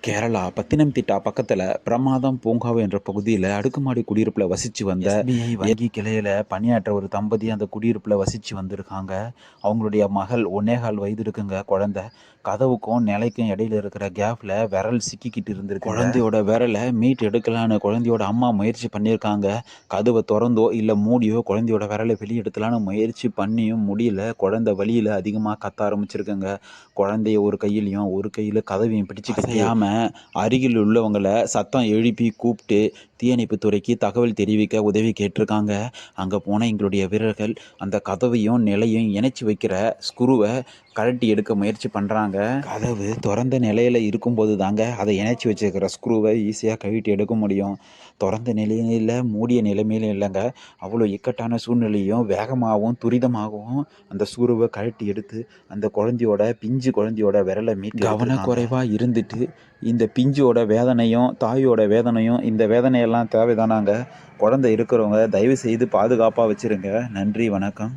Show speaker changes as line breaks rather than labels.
கேரளா பத்தினம்திட்டா பக்கத்துல பிரமாதம் பூங்காவு என்ற பகுதியில் அடுக்குமாடி குடியிருப்புல வசிச்சு வந்த எஸ்பிஐ வங்கி கிளையில பணியாற்ற ஒரு தம்பதி அந்த குடியிருப்புல வசிச்சு வந்திருக்காங்க. அவங்களுடைய மகள் 1.25 வயது இருக்குங்க. குழந்தை கதவுக்கும் நிலைக்கும் இடையில இருக்கிற கேப்ல விரல் சிக்கிக்கிட்டு இருந்திருக்கு. குழந்தையோட விரலை மீட் எடுக்கலான்னு குழந்தையோட அம்மா முயற்சி பண்ணியிருக்காங்க. கதவை திறந்தோ இல்லை மூடியோ குழந்தையோட விரலை வெளியே எடுக்கலான்னு முயற்சி பண்ணியும் முடியல. குழந்தை வலியில அதிகமாக கத்த ஆரம்பிச்சிருக்குங்க. குழந்தைய ஒரு கையிலையும் ஒரு கையில் கதவையும் பிடிச்சிக்கிட்டு அருகில் உள்ளவங்களை சத்தம் எழுப்பி கூப்பிட்டு தீயணைப்பு துறைக்கு தகவல் தெரிவிக்க உதவி கேட்டிருக்காங்க. அங்கே போன எங்களுடைய வீரர்கள் அந்த கதவையும் நிலையும் இணைச்சி வைக்கிற ஸ்க்ரூவை கழட்டி எடுக்க முயற்சி பண்ணுறாங்க. கதவு திறந்த நிலையில் இருக்கும்போது தாங்க அதை இணைச்சி வச்சுருக்கிற ஸ்க்ரூவை ஈஸியாக கழட்டி எடுக்க முடியும். திறந்த நிலையில் மூடிய நிலைமையிலும் இல்லைங்க. அவ்வளோ இக்கட்டான சூழ்நிலையும் வேகமாகவும் துரிதமாகவும் அந்த ஸ்க்ரூவை கழட்டி எடுத்து அந்த பிஞ்சு குழந்தையோட விரலை மீட்டு கவனக்குறைவாக இருந்துட்டு இந்த பிஞ்சோட வேதனையும் தாயோட வேதனையும் இந்த வேதனையெல்லாம் தேவைதானாங்க. குழந்தை இருக்கிறவங்க தயவு செய்து பாதுகாப்பாக வச்சுருங்க. நன்றி, வணக்கம்.